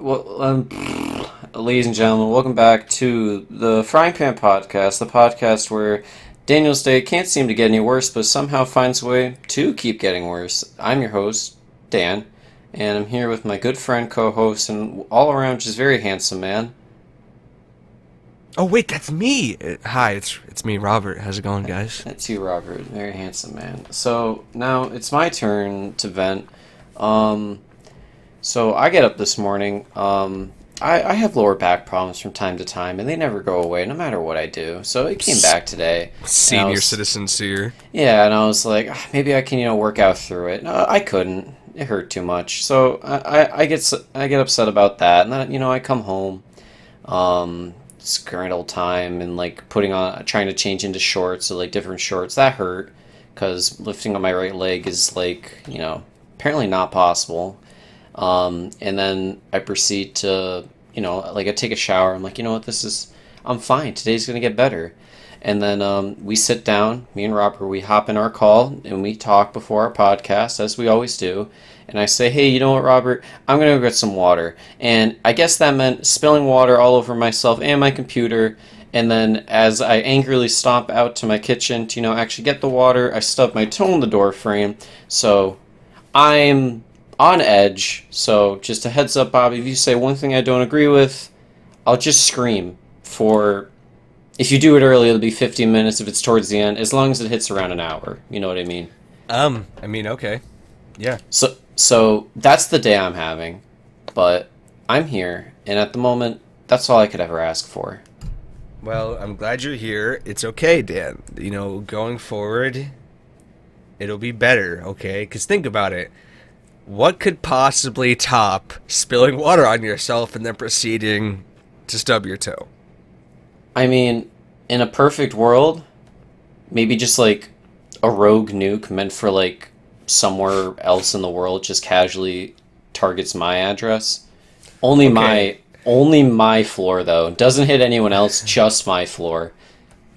Well, ladies and gentlemen, welcome back to the Frying Pan Podcast, the podcast where Daniel's day can't seem to get any worse, but somehow finds a way to keep getting worse. I'm your host, Dan, and I'm here with my good friend, co-host, and all around just very handsome man. Oh wait, that's me. Hi, it's me, Robert. How's it going, guys? That's you, Robert, very handsome man. So now it's my turn to vent. Um, so I get up this morning. I have lower back problems from time to time, and they never go away, no matter what I do. So it came back today, and I Senior was, citizen seer. yeah, and I was like, maybe I can, work out through it. No, I couldn't. It hurt too much. So I get upset about that, and then I come home. It's grand old time, and like trying to change into shorts, so like different shorts that hurt, because lifting on my right leg is like apparently not possible. And then I proceed to, like I take a shower. I'm like, you know what, I'm fine. Today's gonna get better. And then we sit down, me and Robert, we hop in our call and we talk before our podcast, as we always do. And I say, hey, you know what, Robert? I'm gonna go get some water. And I guess that meant spilling water all over myself and my computer. And then as I angrily stomp out to my kitchen to, actually get the water, I stub my toe in the door frame. So I'm on edge. So just a heads up, Bobby, if you say one thing I don't agree with, I'll just scream for, if you do it early, it'll be 15 minutes. If it's towards the end, as long as it hits around an hour. You know what I mean? Okay. Yeah. So that's the day I'm having. But I'm here, and at the moment, that's all I could ever ask for. Well, I'm glad you're here. It's okay, Dan. Going forward, it'll be better, okay? Because think about it. What could possibly top spilling water on yourself and then proceeding to stub your toe? I mean, in a perfect world, maybe just like a rogue nuke meant for like somewhere else in the world just casually targets my address. Only Okay. my only my floor though. Doesn't hit anyone else, just my floor.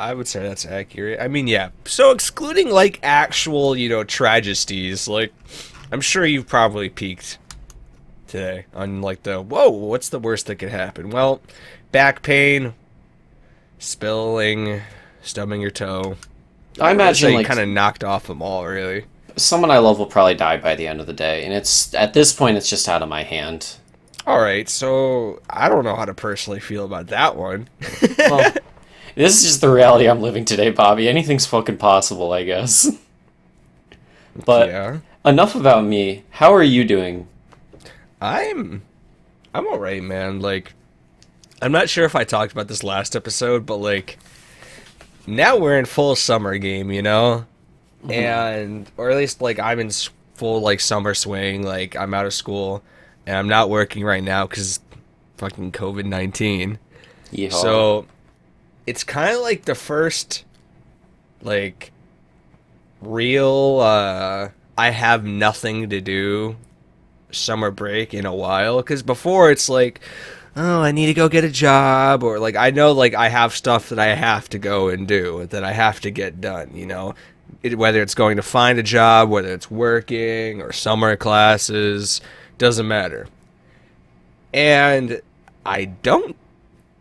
I would say that's accurate. I mean, yeah. So excluding like actual, tragedies, like I'm sure you've probably peaked today on like whoa, what's the worst that could happen? Well, back pain, spilling, stubbing your toe. I I would imagine say you like kind of knocked off them all, really. someone I love will probably die by the end of the day, and it's at this point it's just out of my hand. All right, so I don't know how to personally feel about that one. Well, this is just the reality I'm living today, Bobby. Anything's fucking possible, I guess. But Yeah, enough about me. How are you doing? I'm I'm all right, man. Like, I'm not sure if I talked about this last episode, but like now we're in full summer game, and or at least like I'm in full like summer swing. Like I'm out of school and I'm not working right now because fucking COVID-19. Yeehaw. So it's kind of like the first like real I have nothing to do summer break in a while, because before it's like, oh, I need to go get a job, or like I know like I have stuff that I have to go and do that I have to get done, whether it's going to find a job, whether it's working or summer classes, doesn't matter. And I don't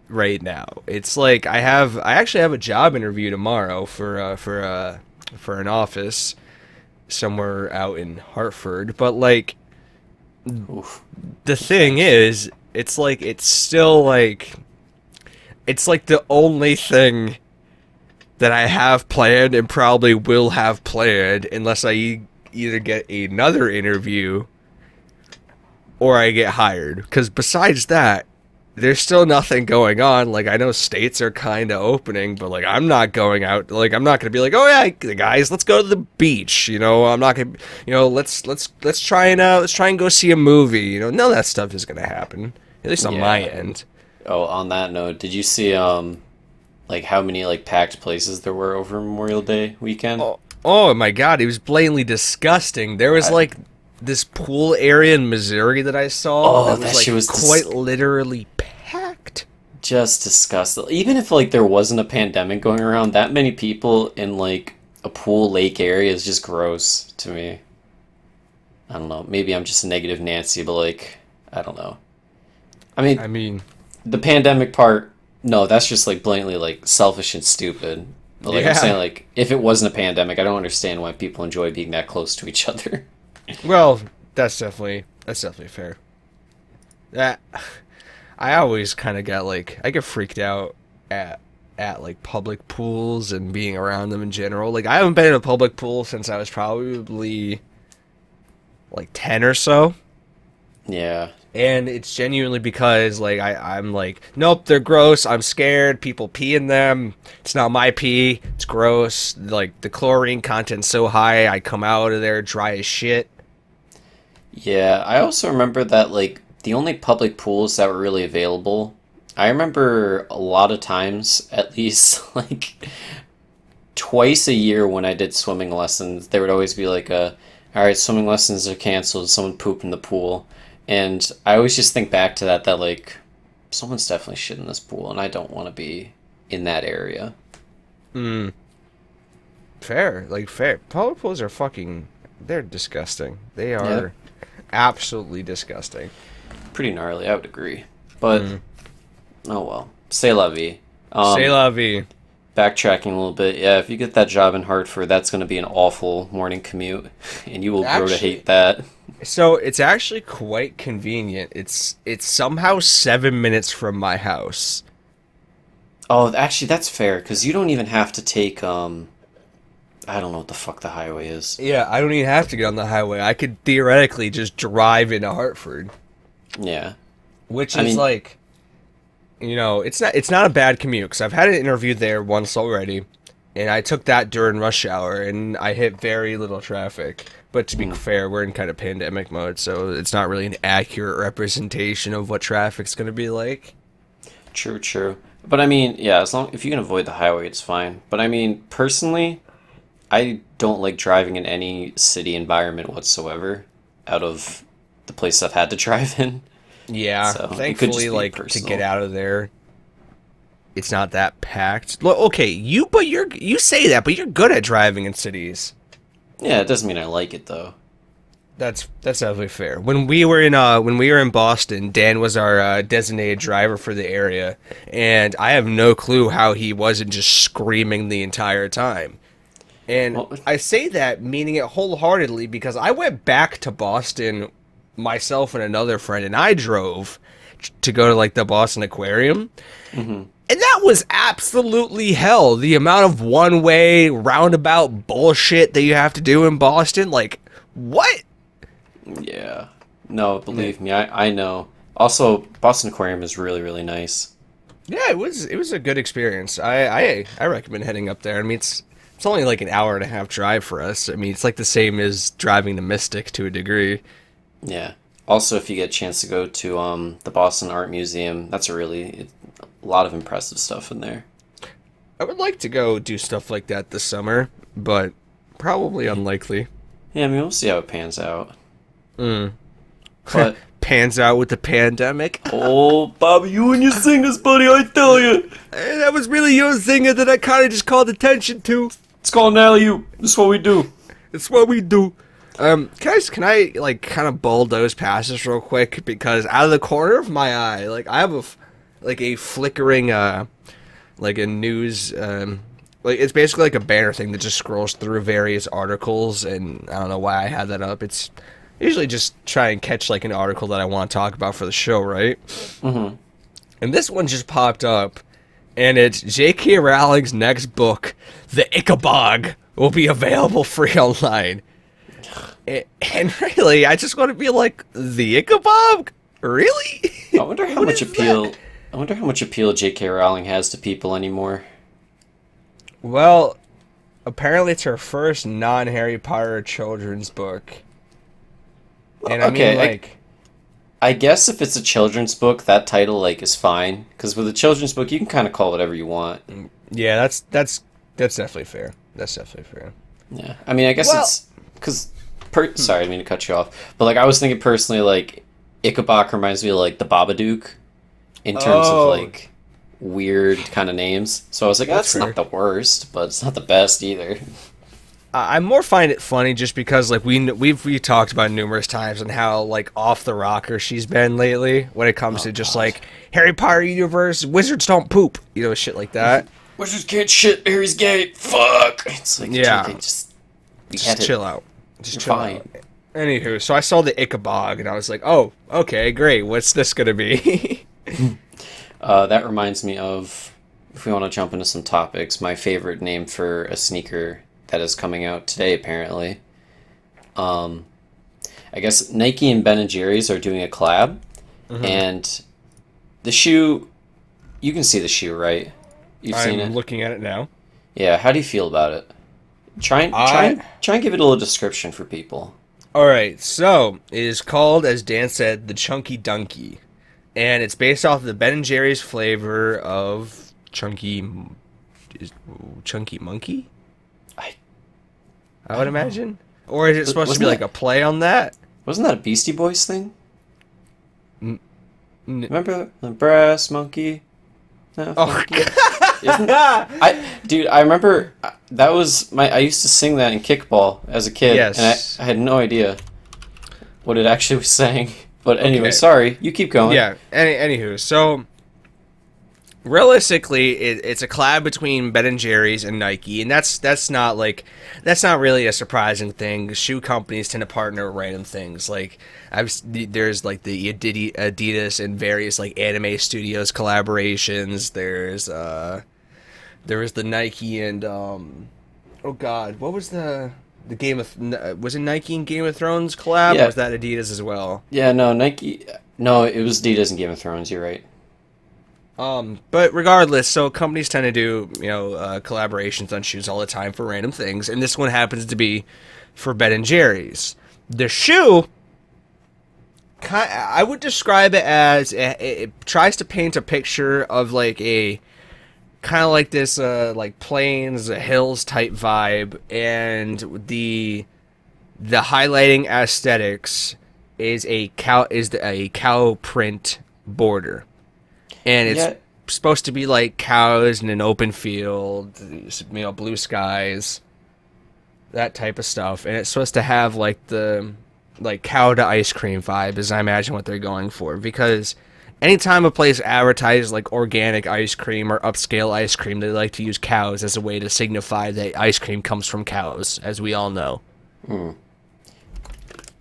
right now. It's like I actually have a job interview tomorrow for an office somewhere out in Hartford, but like Oof. the thing is, it's like the only thing that I have planned and probably will have planned unless either get another interview or I get hired. Because besides that, there's still nothing going on. Like, I know states are kind of opening, but like I'm not going out. Like, I'm not gonna be like, oh yeah, guys, let's go to the beach. I'm not gonna, let's try and go see a movie. None of that stuff is gonna happen. At least on my Yeah. end. Oh, on that note, did you see like how many like packed places there were over Memorial Day weekend? Oh my God, it was blatantly disgusting. There was I, like this pool area in Missouri that I saw oh, that that was shit like was quite literally packed. just disgusting. Even if like there wasn't a pandemic going around, that many people in like a pool lake area is just gross to me. I don't know. Maybe I'm just a negative Nancy, but like I don't know. I mean, I mean, the pandemic part, no, that's just like blatantly like selfish and stupid. But like I'm saying, yeah. like if it wasn't a pandemic, I don't understand why people enjoy being that close to each other. Well, that's definitely fair. That I always kind of got like I get freaked out at like public pools and being around them in general. Like I haven't been in a public pool since I was probably like 10 or so. Yeah, And it's genuinely because like I'm like, nope, they're gross. I'm scared. People pee in them. It's not my pee. It's gross. Like the chlorine content's so high, I come out of there dry as shit. yeah. I also remember that like the only public pools that were really available. I remember a lot of times, at least like twice a year when I did swimming lessons, there would always be like all right, swimming lessons are canceled. Someone pooped in the pool, and I always just think back to that like someone's definitely shit in this pool, and I don't want to be in that area. Hmm. Fair, like fair. Public pools are fucking. They're disgusting. They Yeah, they're are absolutely disgusting. pretty gnarly. I would agree, but Hmm. oh well. C'est la vie. C'est Um, la vie. Backtracking a little bit, yeah. If you get that job in Hartford, that's going to be an awful morning commute, and you will grow to Actually, hate that. so it's actually quite convenient. It's somehow 7 minutes from my house. Oh, actually, that's fair because you don't even have to take I don't know what the fuck the highway is. Yeah, I don't even have to get on the highway. I could theoretically just drive into Hartford, Yeah, which I is mean, like, it's not a bad commute because I've had an interview there once already, and I took that during rush hour and I hit very little traffic. But to be mm, fair, we're in kind of pandemic mode, so it's not really an accurate representation of what traffic's going to be like. true, true. But I mean, yeah, as long if you can avoid the highway, it's fine. But I mean, personally, I don't like driving in any city environment whatsoever out of the place I've had to drive in. Yeah, So it could thankfully, just be like to get personal. out of there, it's not that packed. Look, okay, you say that, but you're good at driving in cities. Yeah, it doesn't mean I like it though. That's definitely fair. When we were in Boston, Dan was our designated driver for the area, and I have no clue how he wasn't just screaming the entire time. And Well, I say that meaning it wholeheartedly because I went back to Boston myself and another friend, and I drove to go to like the Boston Aquarium. hmm And that was absolutely hell. The amount of one-way roundabout bullshit that you have to do in Boston, like what? yeah. No, believe me, I know. Also, Boston Aquarium is really, really nice. Yeah, it was a good experience. I recommend heading up there. I mean, it's only like an hour and a half drive for us. I mean, it's like the same as driving to Mystic to a degree. Yeah. Also, if you get a chance to go to the Boston Art Museum, that's a lot of impressive stuff in there. I would like to go do stuff like that this summer, but probably unlikely. Yeah, I mean, we'll see how it pans out. Mm. But Pans out with the pandemic. oh, Bobby, you and your singers, buddy, I tell you, That was really your zinger that I kind of just called attention to. it's called an alley-oop. This is what we do. It's what we do. Can I like kind of bulldoze past this real quick because out of the corner of my eye, like I have like a flickering like a news like it's basically like a banner thing that just scrolls through various articles, and I don't know why I had that up. It's usually just try and catch like an article that I want to talk about for the show, right? hmm And this one just popped up, and it's J.K. Rowling's next book, The Ichabog, will be available free online. And really, I just want to be like, The Ichabog? Really? I wonder how What much is that? appeal. I wonder how much appeal J.K. Rowling has to people anymore. Well, apparently it's her first non-Harry Potter children's book. And I mean, Okay, like, I guess if it's a children's book, that title like is fine. Because with a children's book, you can kind of call whatever you want. yeah, that's definitely fair. That's definitely fair. Yeah, I mean, I guess Well, it's because. Sorry, I didn't mean to cut you off, but like I was thinking personally, like Ichabod reminds me of like the Babadook in terms of oh, like weird kind of names. So I was like, that's that's fair. not the worst, but it's not the best either. I more find it funny just because like we talked about it numerous times and how like off the rocker she's been lately when it comes Oh to just God. like Harry Potter universe, wizards don't poop, shit like that. Wizards can't shit. Harry's gay. Fuck. It's like, Yeah, JK, just we just had it. chill out, just You're chill fine. out. Anywho, so I saw the Ichabog and I was like, oh, okay, great. What's this gonna be? That reminds me of, if we want to jump into some topics, my favorite name for a sneaker that is coming out today, apparently. Um, I guess Nike and Ben and Jerry's are doing a collab, and the shoe, you can see the shoe, right? You've seen I'm it? looking at it now. Yeah, how do you feel about it? Try and give it a little description for people. All right, so it is called, as Dan said, the Chunky Dunky, and it's based off the Ben and Jerry's flavor of Chunky Monkey. I I would imagine, or is it supposed to Wasn't be like that- a play on that? Wasn't that a Beastie Boys thing? N- Remember the brass monkey? No, Oh, monkey. Dude, I remember that was I used to sing that in kickball as a kid, Yes. and I had no idea what it actually was saying. But anyway, Okay. sorry, you keep going. Yeah. Anywho, so realistically, it's a collab between Ben and Jerry's and Nike, and that's not really a surprising thing. Shoe companies tend to partner with random things. Like there's like the Adidas and various like anime studios collaborations. There was the Nike and oh god, what was the was it Nike and Game of Thrones collab, Yeah. or was that Adidas as well? Yeah, no, Nike. No, it was Adidas and Game of Thrones. You're right. But regardless, so companies tend to do, collaborations on shoes all the time for random things, and this one happens to be for Ben and Jerry's. The shoe, I would describe it as it tries to paint a picture of like a kind of like this like plains, hills type vibe, and the highlighting aesthetics is a cow print border. And it's Yeah. supposed to be like cows in an open field, blue skies, that type of stuff. And it's supposed to have like the cow to ice cream vibe, as I imagine what they're going for. Because anytime a place advertises like organic ice cream or upscale ice cream, they like to use cows as a way to signify that ice cream comes from cows, as we all know.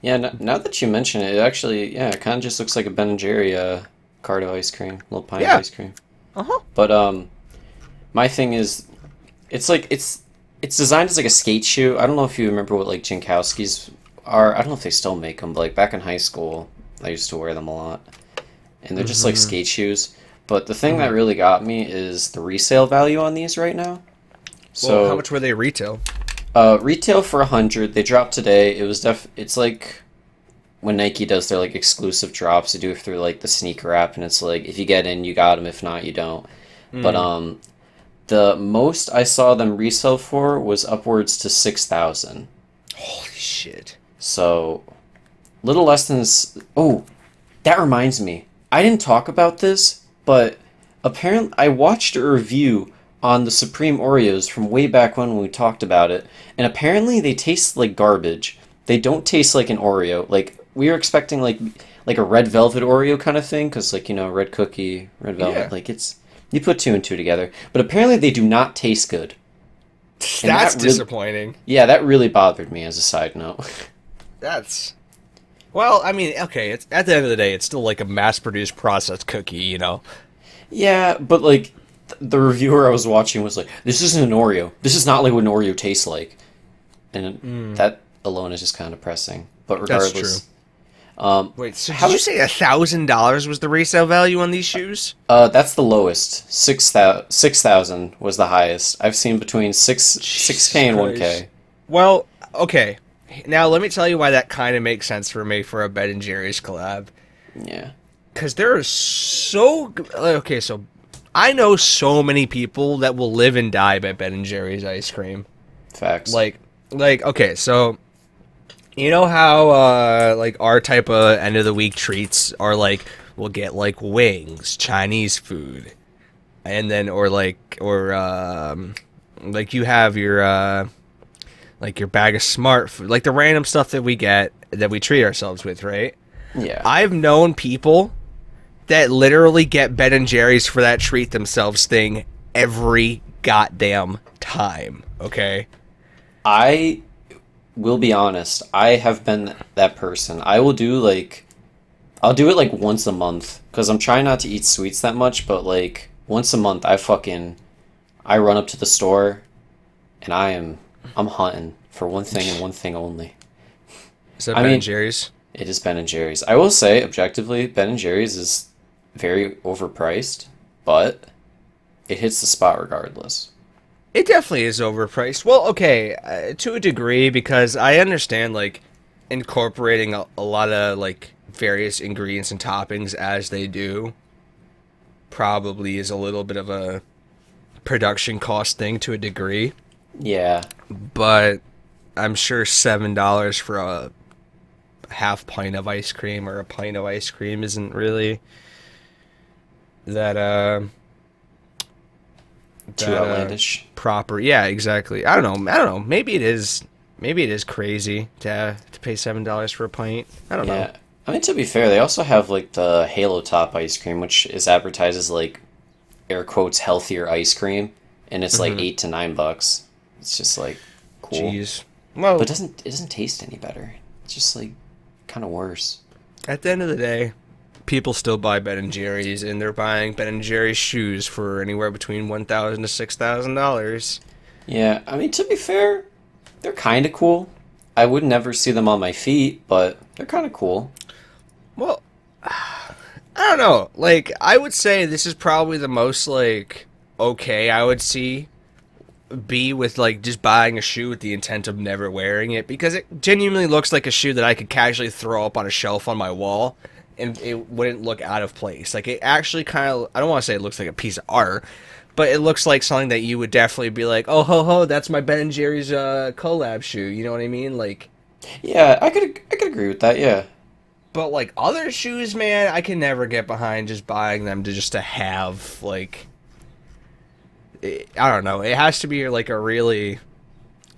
Yeah, now that you mention it, it actually, yeah, it kind of just looks like a Ben and Jerry cart of ice cream, little pint Yeah. of ice cream. Uh-huh. But my thing is, it's like it's designed as like a skate shoe. I don't know if you remember what like Jankowski's are. I don't know if they still make them, but like back in high school, I used to wear them a lot, and they're just like skate shoes. But the thing that really got me is the resale value on these right now. So Well, how much were they retail? retail for 100. They dropped today. It's like when Nike does their like exclusive drops, they do it through like the sneaker app, and it's like if you get in, you got them. If not, you don't. But the most I saw them resell for was upwards to 6,000. Holy shit. So little less than oh, that reminds me. I didn't talk about this, but apparently I watched a review on the Supreme Oreos from way back when we talked about it, and apparently they taste like garbage. They don't taste like an Oreo. Like we were expecting like a red velvet Oreo kind of thing, because like red cookie, red velvet. Yeah. Like it's you put two and two together, but apparently they do not taste good. And That's that really- disappointing. Yeah, that really bothered me as a side note. That's well, I mean, okay. It's at the end of the day, it's still like a mass-produced processed cookie, Yeah, but like the reviewer I was watching was like, "This isn't an Oreo. This is not like what an Oreo tastes like," and that alone is just kind of depressing. But That's regardless, Wait, so How did you is- say $1,000 was the resale value on these shoes? that's the lowest. 6,000 was the highest. I've seen between 6K and 1K. Christ. Well, okay. Now let me tell you why that kind of makes sense for me for a Ben and Jerry's collab. Yeah, Because there are okay, so I know so many people that will live and die by Ben and Jerry's ice cream. facts. Like okay, so you know how like our type of end of the week treats are like we'll get like wings, Chinese food, and then like you have your like your bag of smart food, like the random stuff that we get that we treat ourselves with, right? Yeah. I've known people that literally get Ben and Jerry's for that treat themselves thing every goddamn time. Okay. I will be honest. I have been that person. I'll do it like once a month because I'm trying not to eat sweets that much, but like once a month I run up to the store and I'm hunting for one thing and one thing only. Is that I Ben mean, and Jerry's? it is Ben and Jerry's. I will say objectively, Ben and Jerry's is very overpriced, but it hits the spot regardless. It definitely is overpriced. Well, okay, to a degree, because I understand like incorporating a lot of like various ingredients and toppings as they do probably is a little bit of a production cost thing to a degree. Yeah. But I'm sure $7 for a half pint of ice cream or a pint of ice cream isn't really that Too outlandish. proper. Yeah, exactly. I don't know. Maybe it is. Maybe it is crazy to pay $7 for a pint. I don't know. Yeah. I mean, to be fair, they also have like the Halo Top ice cream, which is advertised as like air quotes healthier ice cream, and it's like $8 to $9. It's just like cool. Jeez. Well, But it doesn't taste any better. It's just like kind of worse. at the end of the day, people still buy Ben and Jerry's, and they're buying Ben and Jerry's shoes for anywhere between $1,000 to $6,000. Yeah, I mean, to be fair, they're kind of cool. I would never see them on my feet, but they're kind of cool. Well, I don't know. Like, I would say this is probably the most, like, okay I would see be with, like, just buying a shoe with the intent of never wearing it, because it genuinely looks like a shoe that I could casually throw up on a shelf on my wall, and it wouldn't look out of place. Like, it actually kind of, I don't want to say it looks like a piece of art, but it looks like something that you would definitely be like, oh, ho, ho, that's my Ben and Jerry's collab shoe. You know what I mean? Like, Yeah, I could agree with that. Yeah. but like other shoes, man, I can never get behind just buying them to have like. I don't know. It has to be like a really.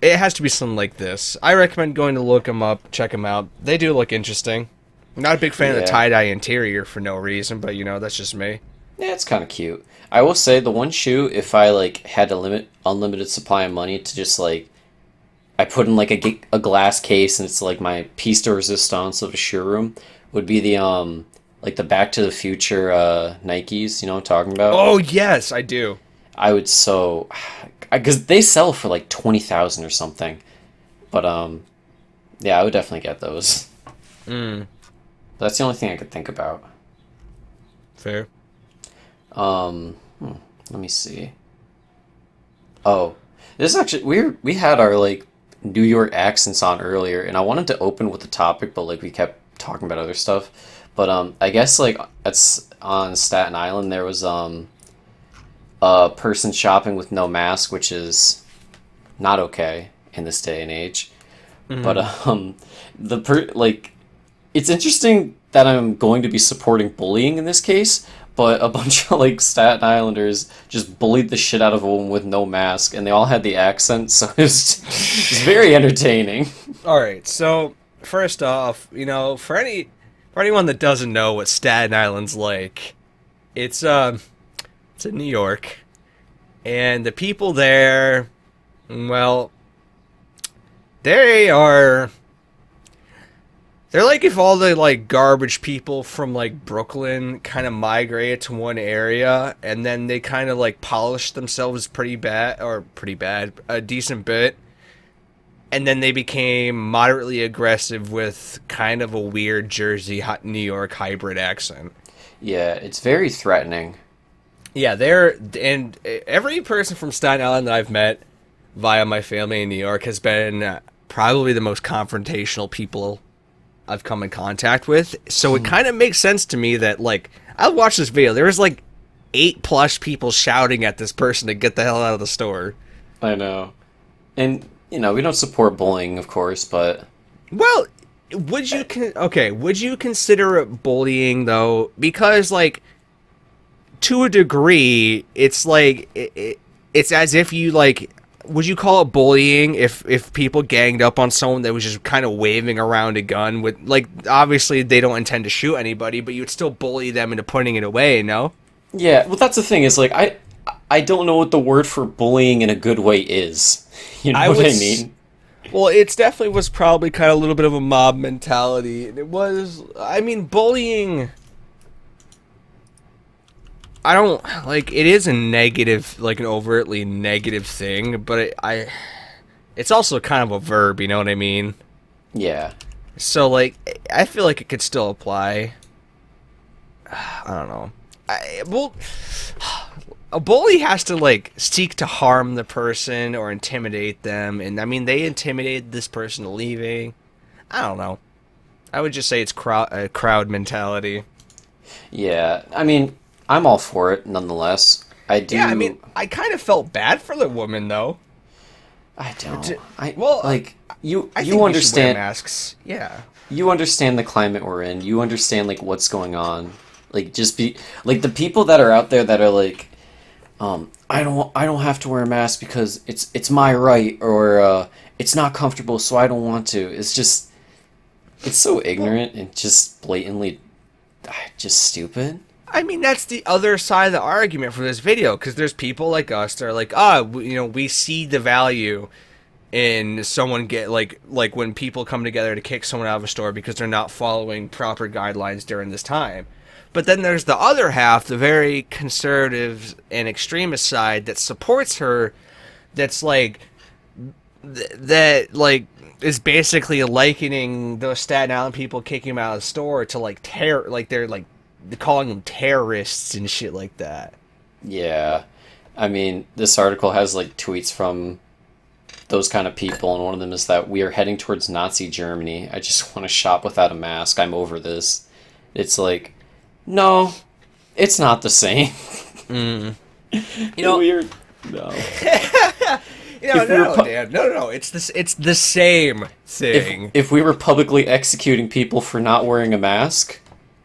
It has to be something like this. I recommend going to look them up, check them out. They do look interesting. I'm not a big fan of the Yeah. tie-dye interior for no reason, but that's just me. Yeah, it's kind of cute. I will say the one shoe, if I like had a unlimited supply of money to just like, I put in like a glass case and it's like my piece de resistance of a shoe room, would be the like the Back to the Future Nikes. You know what I'm talking about? Oh yes, I do. I would so, because they sell for like 20,000 or something, but yeah, I would definitely get those. Mm, That's the only thing I could think about. fair. Let me see. Oh, this is actually we had our like New York accents on earlier, and I wanted to open with the topic, but like we kept talking about other stuff. But I guess like it's on Staten Island there was a person shopping with no mask, which is not okay in this day and age. But like it's interesting that I'm going to be supporting bullying in this case, but a bunch of like Staten Islanders just bullied the shit out of a woman with no mask, and they all had the accent, so it's very entertaining. All right, so first off, for anyone that doesn't know what Staten Island's like, it's in New York, and the people there, well, they're like if all the like garbage people from like Brooklyn kind of migrated to one area, and then they kind of like polished themselves a decent bit, and then they became moderately aggressive with kind of a weird Jersey New York hybrid accent. Yeah, it's very threatening. Yeah, and every person from Staten Island that I've met via my family in New York has been probably the most confrontational people I've come in contact with. So it kind of makes sense to me that, like, I watched this video. There was like 8+ people shouting at this person to get the hell out of the store. I know. And, we don't support bullying, of course, but Well, would you consider it bullying though? Because like to a degree, it's like it's as if you like would you call it bullying if people ganged up on someone that was just kind of waving around a gun with, like, obviously they don't intend to shoot anybody, but you would still bully them into putting it away, no? Yeah, well, that's the thing is, like, I don't know what the word for bullying in a good way is. You know what I mean? Well, it definitely was probably kind of a little bit of a mob mentality. It was, I mean, bullying, I don't, like, it is a negative, like, an overtly negative thing, but it's also kind of a verb, you know what I mean? Yeah. So, like, I feel like it could still apply. I don't know. Well, a bully has to, like, seek to harm the person or intimidate them, and I mean, they intimidated this person leaving. I don't know. I would just say it's crowd mentality. Yeah, I mean, I'm all for it, nonetheless. I do. Yeah, I mean, I kind of felt bad for the woman, though. I don't. Well, like, you I think we should wear understand masks. Yeah. you understand the climate we're in. You understand, like, what's going on. Like, just be like the people that are out there that are like, I don't have to wear a mask because it's my right, or it's not comfortable, so I don't want to. It's so ignorant and just blatantly just stupid. I mean, that's the other side of the argument for this video, because there's people like us that are like, we see the value in someone like when people come together to kick someone out of a store because they're not following proper guidelines during this time. But then there's the other half, the very conservative and extremist side that supports her, that's like, that like is basically likening those Staten Island people kicking him out of the store to like they're like calling them terrorists and shit like that. Yeah, I mean, this article has like tweets from those kind of people, and one of them is that we are heading towards Nazi Germany. I just want to shop without a mask. I'm over this. It's like, no, it's not the same. Mm. You know, weird. No. No. It's the same thing. If we were publicly executing people for not wearing a mask,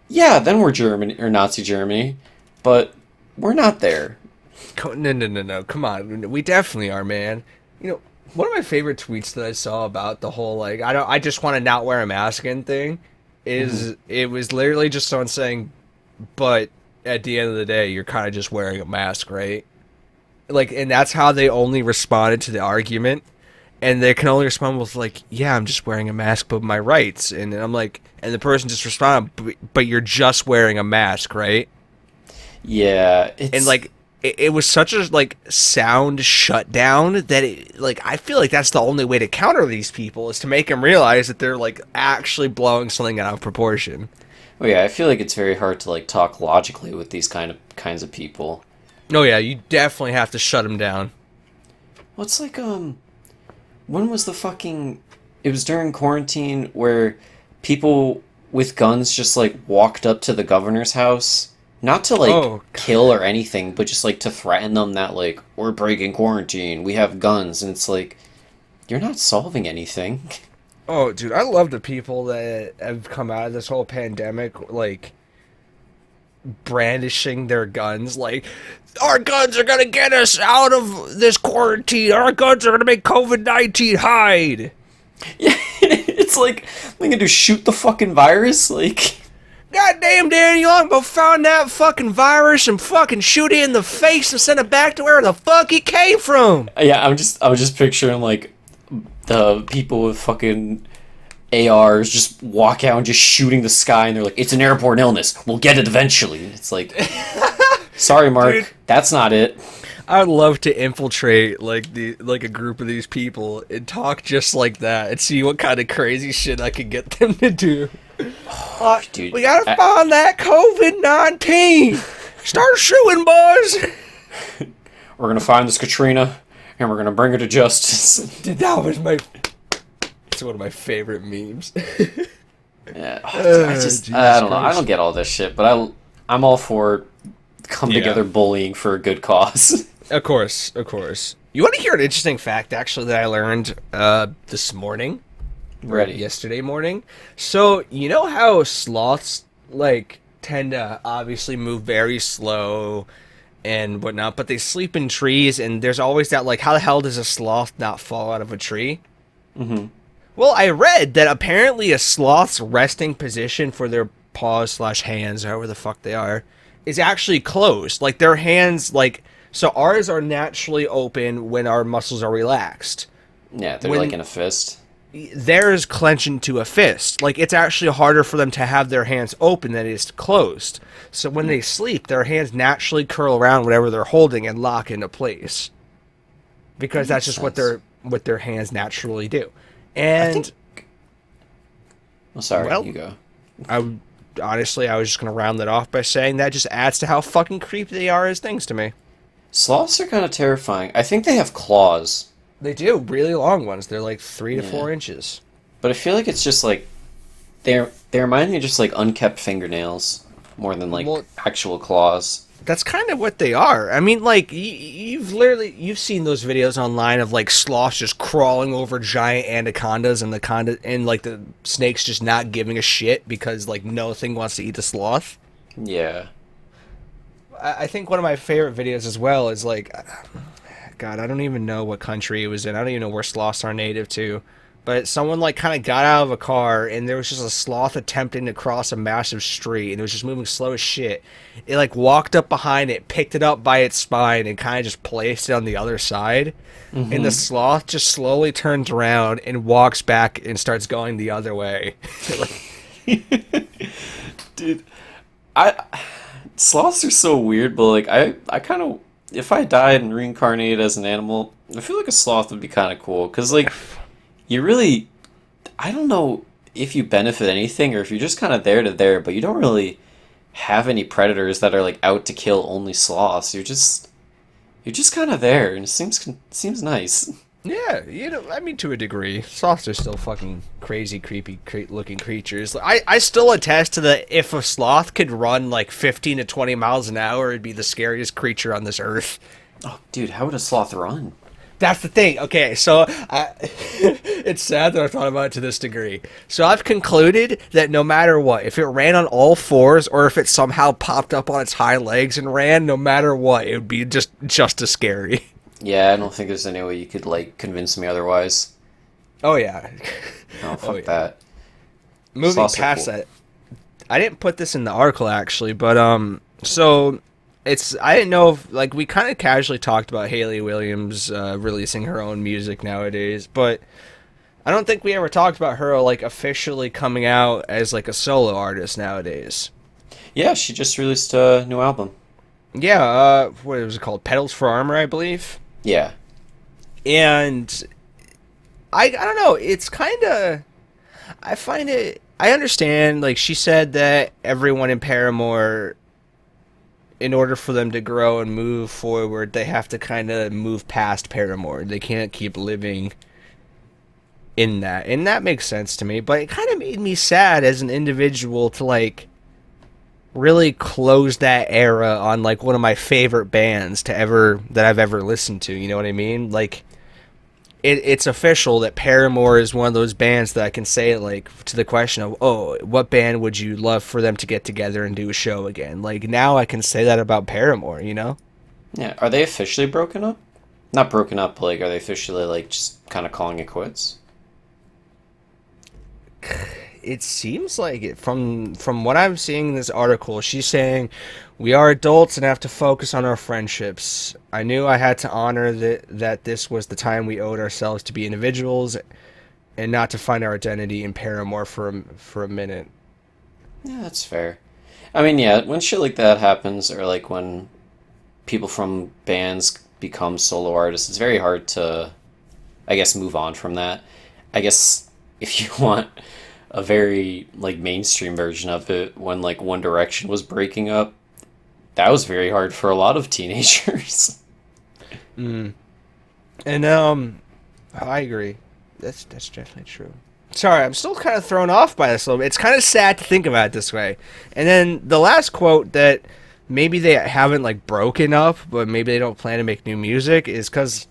yeah, then we're Germany or Nazi Germany, but we're not there. No. Come on, we definitely are, man. You know, one of my favorite tweets that I saw about the whole like I just want to not wear a mask and thing is it was literally just someone saying, but at the end of the day, you're kind of just wearing a mask, right? Like, and that's how they only responded to the argument, and they can only respond with like, yeah, I'm just wearing a mask, but my rights, and I'm like, and the person just responded, but you're just wearing a mask, right? Yeah, and like it was such a like sound shutdown that it, like I feel like that's the only way to counter these people is to make them realize that they're like actually blowing something out of proportion. Oh yeah, I feel like it's very hard to like talk logically with these kinds of people. Oh yeah, you definitely have to shut them down. Well, it's like when was the fucking? It was during quarantine where people with guns just like walked up to the governor's house. Not to, like, kill or anything, but just, like, to threaten them that, like, we're breaking quarantine, we have guns, and it's like, you're not solving anything. Oh, dude, I love the people that have come out of this whole pandemic, like, brandishing their guns, like, our guns are gonna get us out of this quarantine, our guns are gonna make COVID-19 hide! Yeah, it's like, what are you gonna do, shoot the fucking virus? Like... Goddamn, Danny Longbow found that fucking virus and fucking shoot it in the face and send it back to where the fuck it came from. Yeah, I was just picturing like the people with fucking ARs just walk out and just shooting the sky, and they're like, "It's an airborne illness. We'll get it eventually." And it's like, sorry, Mark, dude, that's not it. I'd love to infiltrate like a group of these people and talk just like that and see what kind of crazy shit I could get them to do. Dude, we gotta find that COVID-19. Start shooting, boys. We're gonna find this Katrina, and we're gonna bring her to justice. Dude, it's one of my favorite memes. Yeah, I don't know. I don't get all this shit, but I'm all for come together bullying for a good cause. Of course. You want to hear an interesting fact, actually, that I learned this morning? Ready. Yesterday morning. So, you know how sloths, like, tend to obviously move very slow and whatnot, but they sleep in trees, and there's always that, like, how the hell does a sloth not fall out of a tree? Mm-hmm. Well, I read that apparently a sloth's resting position for their paws slash hands, however the fuck they are, is actually closed. Like, their hands, like, so ours are naturally open when our muscles are relaxed. Yeah, they're like When in a fist. theirs clench into a fist. Like, it's actually harder for them to have their hands open than it is closed. So when they sleep, their hands naturally curl around whatever they're holding and lock into place. Because That that's makes just sense. what their hands naturally do. I And, think. Oh, sorry, well, you go. honestly, I was just going to round that off by saying that just adds to how fucking creepy they are as things to me. Sloths are kind of terrifying. I think they have claws. They do, really long ones. They're like 3 to 4 inches. But I feel like it's just like they remind me of just like unkept fingernails more than like Well, actual claws. that's kind of what they are. I mean, like, you've seen those videos online of like sloths just crawling over giant anacondas, and like the snakes just not giving a shit because like nothing wants to eat the sloth. Yeah. I think one of my favorite videos as well is like, God, I don't even know what country it was in. I don't even know where sloths are native to. But someone like kind of got out of a car, and there was just a sloth attempting to cross a massive street, and it was just moving slow as shit. It like walked up behind it, picked it up by its spine, and kind of just placed it on the other side. And the sloth just slowly turns around and walks back and starts going the other way. Dude, I sloths are so weird, but like I kind of if I died and reincarnated as an animal, I feel like a sloth would be kind of cool because like you really I don't know if you benefit anything or if you're just kind of there to there, but you don't really have any predators that are like out to kill only sloths. You're just kind of there, and it seems nice. Yeah, I mean, to a degree. Sloths are still fucking crazy, creepy, looking creatures. I still attest to the if a sloth could run like 15 to 20 miles an hour, it'd be the scariest creature on this earth. Oh, dude, how would a sloth run? That's the thing. Okay, so it's sad that I thought about it to this degree. So I've concluded that no matter what, if it ran on all fours or if it somehow popped up on its hind legs and ran, no matter what, it would be just as scary. Yeah, I don't think there's any way you could like convince me otherwise. Oh yeah. Oh, Oh fuck yeah. that. Moving Sloths are past cool. that, I didn't put this in the article actually, but so I didn't know if like we kind of casually talked about Hayley Williams releasing her own music nowadays, but I don't think we ever talked about her like officially coming out as like a solo artist nowadays. Yeah, she just released a new album. Yeah, what was it called? Pedals for Armor, I believe. Yeah. And I don't know, it's kind of I find it I understand like she said that everyone in Paramore, in order for them to grow and move forward, they have to kind of move past Paramore. They can't keep living in that. And that makes sense to me, but it kind of made me sad as an individual to like really close that era on like one of my favorite bands that I've ever listened to, you know what I mean? Like it's official that Paramore is one of those bands that I can say like to the question of, oh, what band would you love for them to get together and do a show again? Like now I can say that about Paramore, you know? Yeah. Are they officially broken up? Not broken up, but like are they officially like just kind of calling it quits? It seems like it from what I'm seeing in this article. She's saying we are adults and have to focus on our friendships. I knew I had to honor that this was the time we owed ourselves to be individuals and not to find our identity in Paramore for a minute. Yeah, that's fair. I mean, yeah, when shit like that happens, or like when people from bands become solo artists, it's very hard to, I guess, move on from that. I guess if you want a very like mainstream version of it, when like One Direction was breaking up, that was very hard for a lot of teenagers. Mm. And I agree. That's definitely true. Sorry, I'm still kind of thrown off by this a little bit. It's kind of sad to think about it this way. And then the last quote that maybe they haven't like broken up, but maybe they don't plan to make new music is because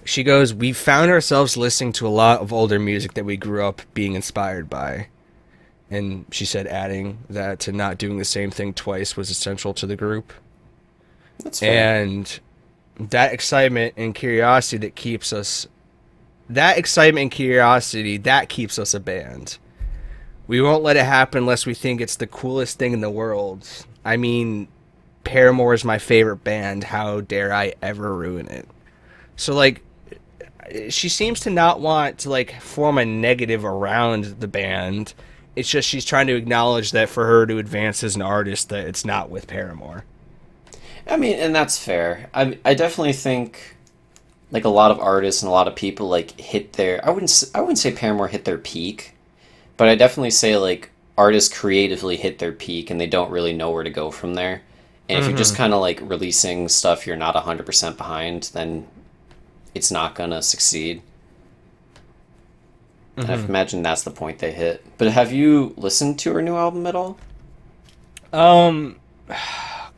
she goes, "We found ourselves listening to a lot of older music that we grew up being inspired by." And she said, adding that to not doing the same thing twice was essential to the group. That's fair. And that excitement and curiosity that keeps us that excitement and curiosity that keeps us a band. We won't let it happen unless we think it's the coolest thing in the world. I mean, Paramore is my favorite band. How dare I ever ruin it? So like, she seems to not want to like form a negative around the band. It's just she's trying to acknowledge that for her to advance as an artist, that it's not with Paramore. I mean, and that's fair. I definitely think like a lot of artists and a lot of people like hit their I wouldn't say Paramore hit their peak, but I definitely say like artists creatively hit their peak and they don't really know where to go from there. And if you're just Mm-hmm. kind of like releasing stuff you're not 100% behind, then it's not going to succeed. And I Mm-hmm. imagine that's the point they hit. But have you listened to her new album at all? Um,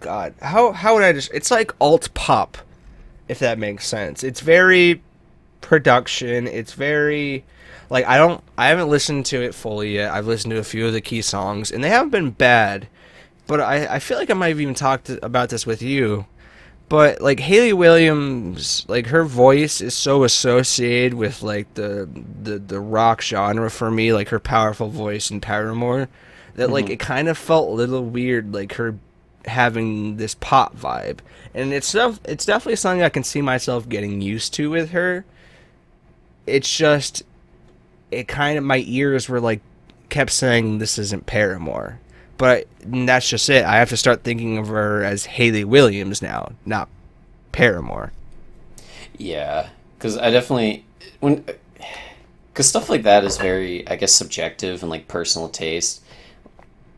God, how would I just? It's like alt pop, if that makes sense. It's very production. It's very like I haven't listened to it fully yet. I've listened to a few of the key songs, and they haven't been bad. But I feel like I might have even talked about this with you. But like Haley Williams, like her voice is so associated with like the rock genre for me, like her powerful voice in Paramore, that like Hmm. it kind of felt a little weird, like her having this pop vibe. And it's definitely something I can see myself getting used to with her. It's just it kind of my ears were like kept saying this isn't Paramore. But that's just it. I have to start thinking of her as Haley Williams now, not Paramore. Yeah, because I definitely when because stuff like that is very, I guess, subjective and like personal taste.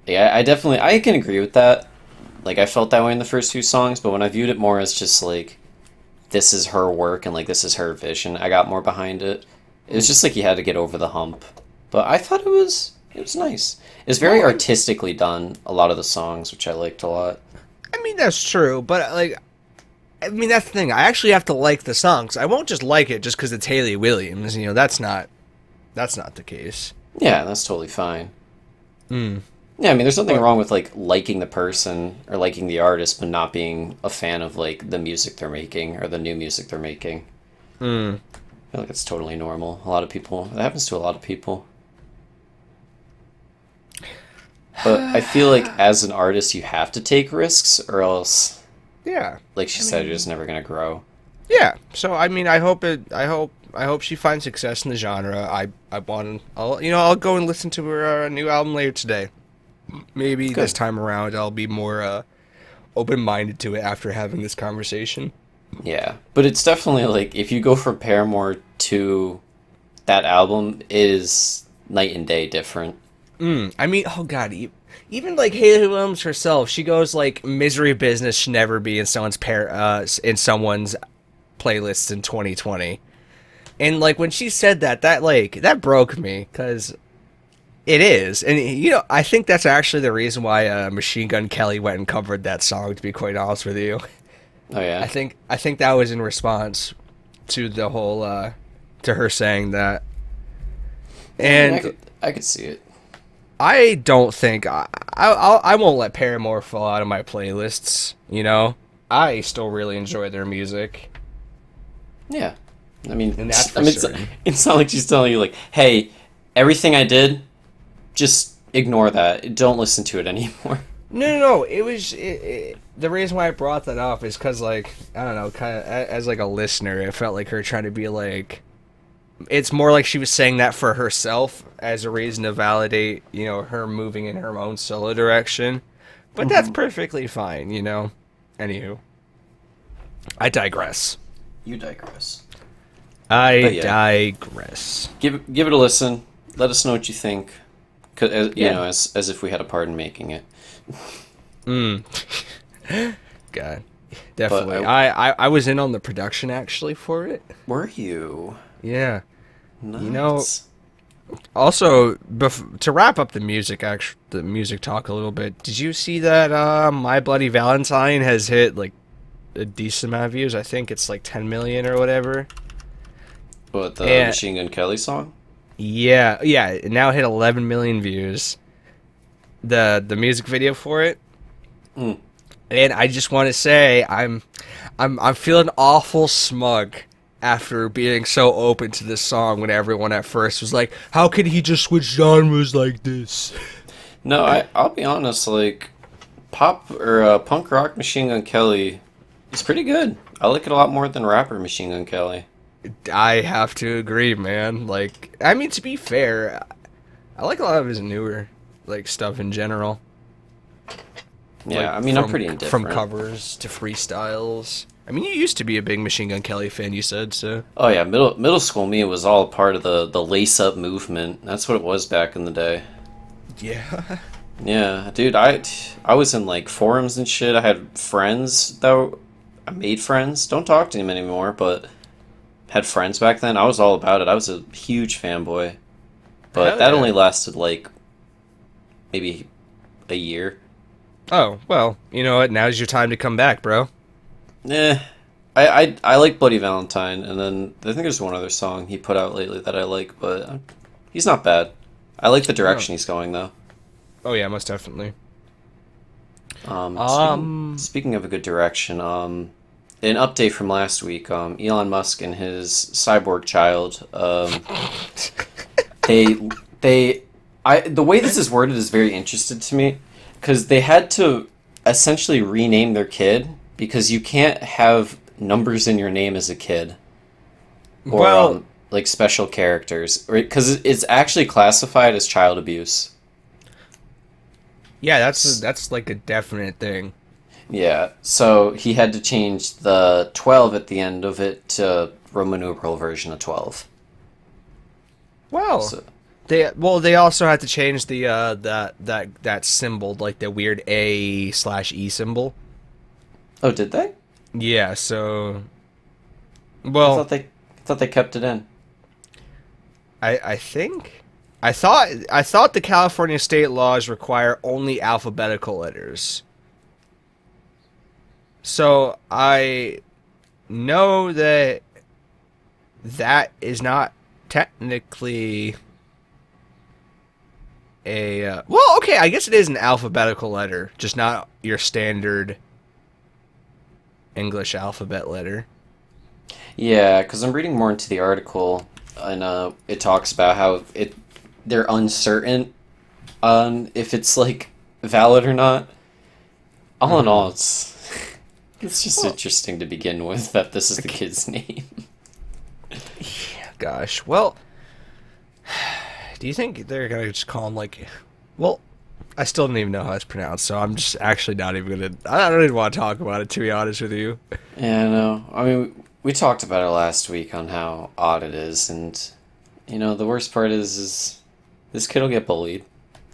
Yeah, I definitely I can agree with that. Like I felt that way in the first few songs, but when I viewed it more as just like this is her work and like this is her vision, I got more behind it. It was just like you had to get over the hump. But I thought it was nice. It's very Well, artistically done, a lot of the songs, which I liked a lot. I mean that's true, but like I mean that's the thing. I actually have to like the songs. I won't just like it just because it's Haley Williams. You know, that's not the case. Yeah, that's totally fine. Mm. Yeah, I mean, there's nothing But wrong with like liking the person or liking the artist, but not being a fan of like the music they're making or the new music they're making. mm. I feel like it's totally normal. A lot of people, it happens to a lot of people. But I feel like as an artist, you have to take risks, or else, Yeah. like she I said, you're mean, just never gonna grow. yeah. So I mean, I hope she finds success in the genre. I'll go and listen to her new album later today. Maybe this Good. time around I'll be more open-minded to it after having this conversation. Yeah, but it's definitely like if you go from Paramore to that album, it is night and day different. I mean, oh god, even like Haley Williams herself, she goes like "Misery Business" should never be in in someone's playlists in 2020. And like when she said that, that broke me because it is, and you know, I think that's actually the reason why Machine Gun Kelly went and covered that song. To be quite honest with you, Oh yeah, I think that was in response to the whole to her saying that. yeah. I mean, And I could see it. I don't think I won't let Paramore fall out of my playlists. You know, I still really enjoy their music, Yeah, I mean, and that's I for mean, certain. it's not like she's telling you like, hey, everything I did, just ignore that. Don't listen to it anymore. No. The reason why I brought that up is because, like, I don't know, kind of as like a listener, it felt like her trying to be like. It's more like she was saying that for herself as a reason to validate, you know, her moving in her own solo direction. But that's Hmm. perfectly fine, you know. Anywho, I digress. You digress. I But yeah, digress. give it a listen. Let us know what you think. 'Cause, you Yeah. know, as if we had a part in making it. Mm. God, But definitely. I was in on the production actually for it. were you Yeah. You know, nice? also to wrap up the music talk a little bit. Did you see that My Bloody Valentine has hit like a decent amount of views? I think it's like 10 million or whatever. What, the And Machine Gun Kelly song? yeah, it now hit 11 million views. The music video for it, Mm. And I just want to say I'm feeling awful smug after being so open to this song when everyone at first was like, "How could he just switch genres like this?" No, I'll be honest. Like pop or punk rock Machine Gun Kelly is pretty good. I like it a lot more than rapper Machine Gun Kelly. I have to agree, man. Like, I mean, to be fair, I like a lot of his newer like stuff in general. Yeah, Like I mean, I'm pretty from indifferent. covers to freestyles. I mean, you used to be a big Machine Gun Kelly fan, you said so. Oh yeah, middle school me was all part of the lace up movement. That's what it was back in the day. Yeah. Yeah, dude, I was in like forums and shit. I had friends that I made friends. Don't talk to them anymore, but had friends back then. I was all about it. I was a huge fanboy. But Hell that yeah. only lasted like maybe a year. Oh, well, you know what? Now's your time to come back, bro. Eh. I like Bloody Valentine, and then I think there's one other song he put out lately that I like, but he's not bad. I like the Oh. direction he's going though. Oh yeah, most definitely. Speaking Um speaking of a good direction, an update from last week, Elon Musk and his cyborg child, they the way this is worded is very interesting to me because they had to essentially rename their kid because you can't have numbers in your name as a kid or well, like special characters because it's actually classified as child abuse. yeah, that's like a definite thing. Yeah, so he had to change the 12 at the end of it to Roman numeral version of 12. Well, So, they also had to change the that symbol, like the weird A/E symbol. oh, did they? Yeah, so I well, thought they kept it in. I think I thought the California state laws require only alphabetical letters. So I know that that is not technically a well, okay, I guess it is an alphabetical letter, just not your standard English alphabet letter. Yeah, because I'm reading more into the article, and it talks about how they're uncertain on if it's like valid or not. All in Hmm. all, it's just Well, interesting to begin with that this is the kid's name. gosh, well, do you think they're gonna just call him like? Well, I still don't even know how it's pronounced, so I'm just actually not even gonna. I don't even want to talk about it, to be honest with you. Yeah, I know. I mean, we talked about it last week on how odd it is, and the worst part is this kid will get bullied,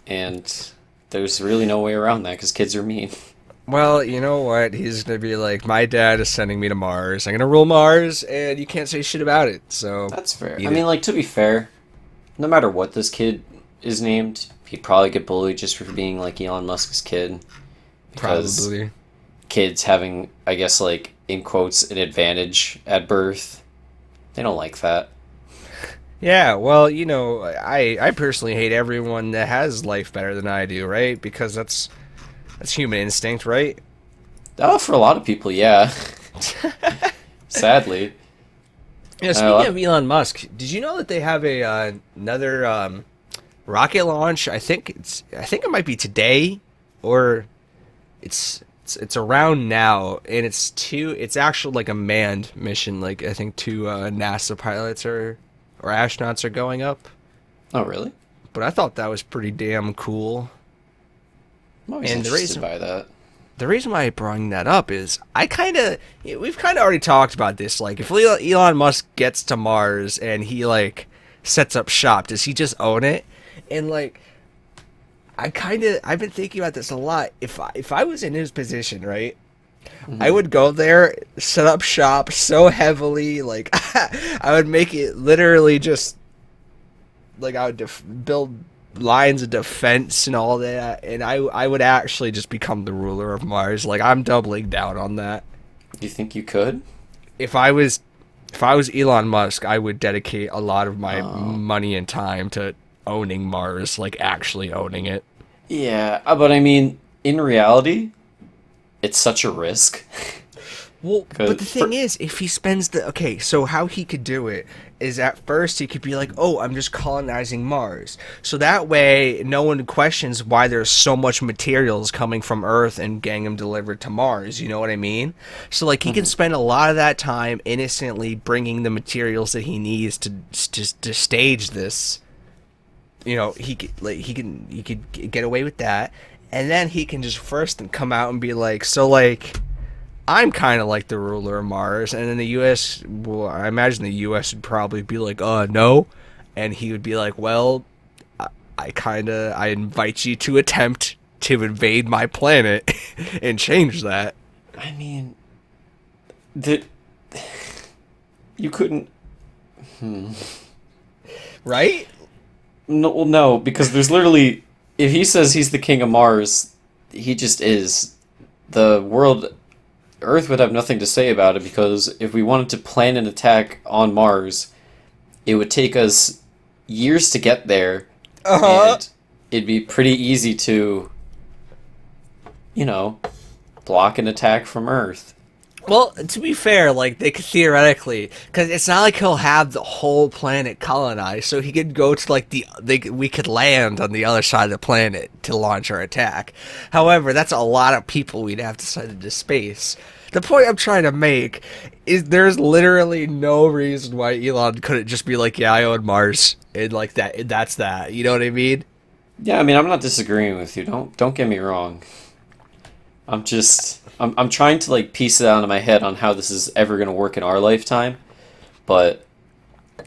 and there's really no way around that because kids are mean. Well, you know what? He's gonna be like, my dad is sending me to Mars. I'm gonna rule Mars, and you can't say shit about it. So, That's fair. I eat it. mean, like to be fair, no matter what this kid is named, he'd probably get bullied just for being like Elon Musk's kid because Probably. kids having, I guess, like in quotes, an advantage at birth, they don't like that. Yeah. Well, I personally hate everyone that has life better than I do, right? Because that's human instinct, right? Oh, for a lot of people, yeah. Sadly. Yeah. Speaking of Elon Musk, did you know that they have a another rocket launch? I think it might be today, or it's around now, and it's actually like a manned mission. Like I think two NASA pilots or astronauts are going up. Oh, really? But I thought that was pretty damn cool. I'm always And interested by that. the reason why I bring that up is we've kind of already talked about this. Like, if Elon Musk gets to Mars and he like sets up shop, does he just own it? And like, I've been thinking about this a lot. If I was in his position, right, I Hmm. would go there, set up shop so heavily, like I would make it literally just like I would build lines of defense and all that, and I would actually just become the ruler of Mars. Like I'm doubling down on that. Do you think you could? If I was if I was Elon Musk, I would dedicate a lot of my Oh. money and time to owning Mars, like actually owning it. Yeah, but I mean, in reality, it's such a risk. Well, 'Cause but the thing is, if he spends okay, so how he could do it is at first he could be like, oh, I'm just colonizing Mars. So that way, no one questions why there's so much materials coming from Earth and getting them delivered to Mars. You know what I mean? So, like, he can spend a lot of that time innocently bringing the materials that he needs to stage this. You know, he could get away with that, and then he can just first come out and be like, so, like, I'm kind of like the ruler of Mars, and then the U.S. Well, I imagine the U.S. would probably be like, no, and he would be like, well, I invite you to attempt to invade my planet and change that. I mean, the you couldn't. Right? No, well, no, because there's literally, if he says he's the king of Mars, he just is. The world, Earth would have nothing to say about it because if we wanted to plan an attack on Mars, it would take us years to get there, and it'd be pretty easy to, block an attack from Earth. Well, to be fair, like, they could theoretically, because it's not like he'll have the whole planet colonized, so he could go to, like, we could land on the other side of the planet to launch our attack. However, that's a lot of people we'd have to send into space. The point I'm trying to make is there's literally no reason why Elon couldn't just be like, yeah, I own Mars, and, like, that's that. You know what I mean? Yeah, I mean, I'm not disagreeing with you. Don't get me wrong. I'm trying to like piece it out in my head on how this is ever going to work in our lifetime, but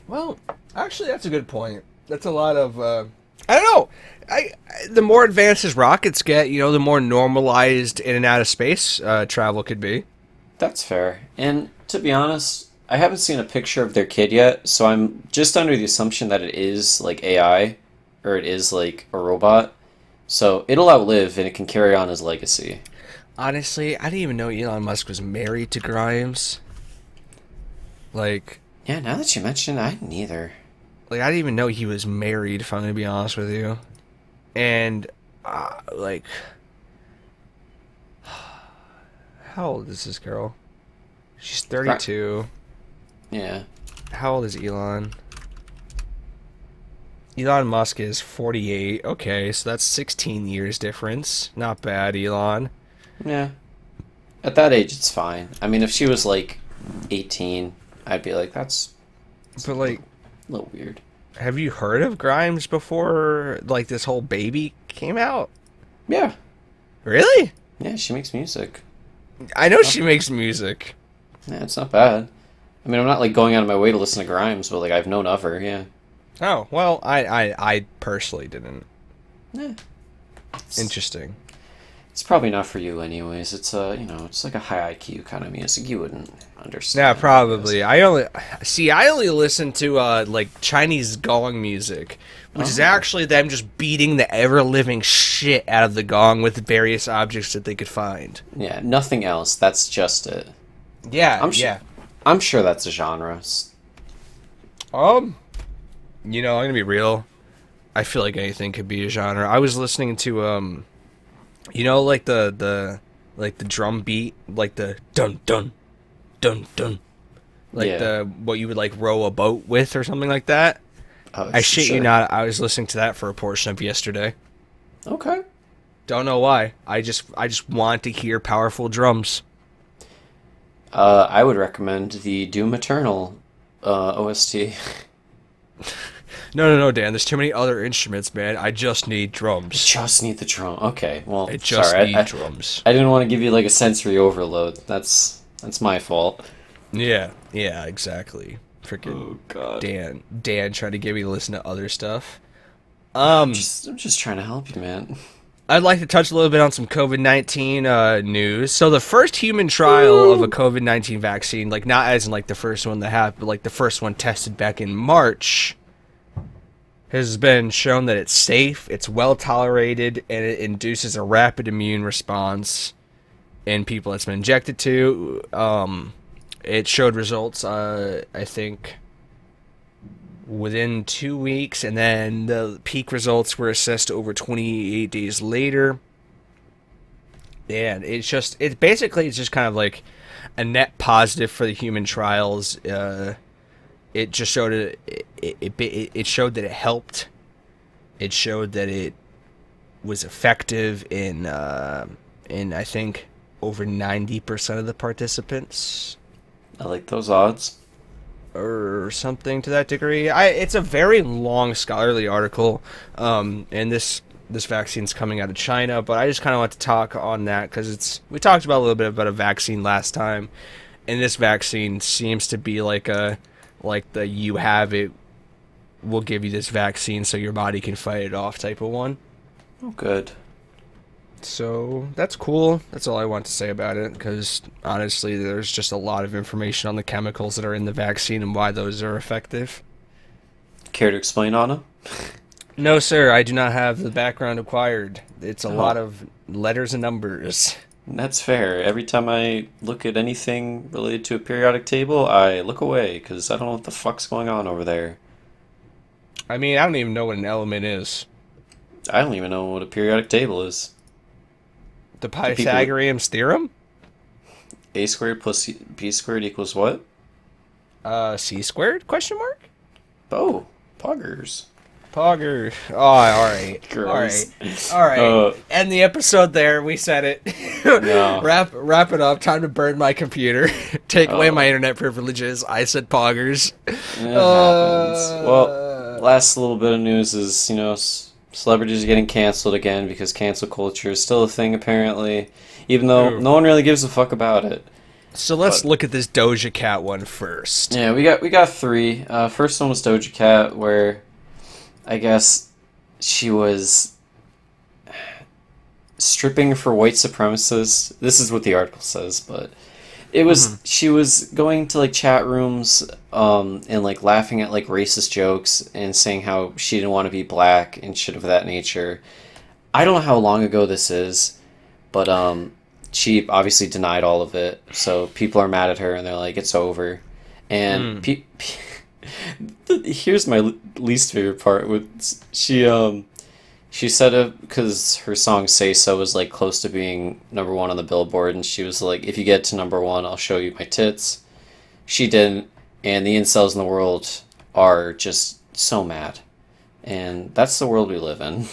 Well, actually, that's a good point. That's a lot of I don't know. The more advanced as rockets get, the more normalized in and out of space travel could be. that's fair. And to be honest, I haven't seen a picture of their kid yet, so I'm just under the assumption that it is like AI or it is like a robot. So it'll outlive and it can carry on his legacy. Honestly, I didn't even know Elon Musk was married to Grimes. Like, Yeah, now that you mention it, I didn't either. I didn't even know he was married. If I'm gonna be honest with you, and like, how old is this girl? She's 32. Yeah. How old is Elon? Elon Musk is 48. Okay, so that's 16 years difference. Not bad, Elon. Yeah. At that age, it's fine. I mean, if she was like 18, I'd be like, that's But, like, a little weird. have you heard of Grimes before, like, this whole baby came out? Yeah. Really? Yeah, she makes music. I know she makes music. Yeah, it's not bad. I mean, I'm not like going out of my way to listen to Grimes, but like I've known of her, yeah. Oh, well, I personally didn't. Yeah. Interesting. It's probably not for you anyways. It's it's like a high IQ kind of music. You wouldn't understand. Yeah, probably. I only listen to like Chinese gong music, which is actually them just beating the ever living shit out of the gong with various objects that they could find. Yeah, nothing else. That's just it. Yeah, I'm sure that's a genre. I'm gonna be real. I feel like anything could be a genre. I was listening to like the drum beat, like the dun dun dun dun, like the what you would like row a boat with or something like that. I shit you not, I was listening to that for a portion of yesterday. Okay. Don't know why. I just want to hear powerful drums. I would recommend the Doom Eternal OST. No, Dan. There's too many other instruments, man. I just need drums. Just need the drum. Okay, well, I just sorry, need drums. I didn't want to give you like a sensory overload. That's my fault. Yeah, exactly. Freaking Oh God, Dan trying to get me to listen to other stuff. I'm just trying to help you, man. I'd like to touch a little bit on some COVID-19 news. So the first human trial of a COVID-19 vaccine, like not as in like the first one that happened, but like the first one tested back in March, has been shown that it's safe, it's well tolerated, and it induces a rapid immune response in people it's been injected to. It showed results, I think, within 2 weeks, and then the peak results were assessed over 28 days later. And it's basically it's just kind of like a net positive for the human trials. It just showed it showed that it helped. It showed that it was effective in I think over 90% of the participants I like those odds. or something to that degree. It's a very long scholarly article, and this vaccine's coming out of China, but I just kind of want to talk on that because we talked about a little bit about a vaccine last time, and this vaccine seems to be like the you have it, we'll give you this vaccine so your body can fight it off type of one. Oh, good. So that's cool. That's all I want to say about it because honestly, there's just a lot of information on the chemicals that are in the vaccine and why those are effective. Care to explain, Anna? No, sir, I do not have the background acquired. It's a Oh. lot of letters and numbers. That's fair. Every time I look at anything related to a periodic table, I look away because I don't know what the fuck's going on over there. I mean, I don't even know what an element is. I don't even know what a periodic table is. The people- Pythagorean theorem? A squared plus B squared equals what? C squared? Question mark? Oh, poggers. Pogger. Oh, alright. Gross. Alright. End the episode there. We said it. No. Wrap it up. Time to burn my computer. Take away Oh. my internet privileges. I said poggers. It happens. Well, last little bit of news is, celebrities are getting canceled again because cancel culture is still a thing apparently, even though Ooh. no one really gives a fuck about it. So let's But- look at this Doja Cat one first. Yeah, we got three. First one was Doja Cat, where I guess she was stripping for white supremacists. This is what the article says, but it was she was going to like chat rooms and like laughing at like racist jokes and saying how she didn't want to be black and shit of that nature. I don't know how long ago this is, but she obviously denied all of it. So people are mad at her and they're like it's over. And here's my least favorite part with she said it because her song "Say So" was like close to being number one on the Billboard, and she was like, "If you get to number one, I'll show you my tits." She didn't, and the incels in the world are just so mad, and that's the world we live in.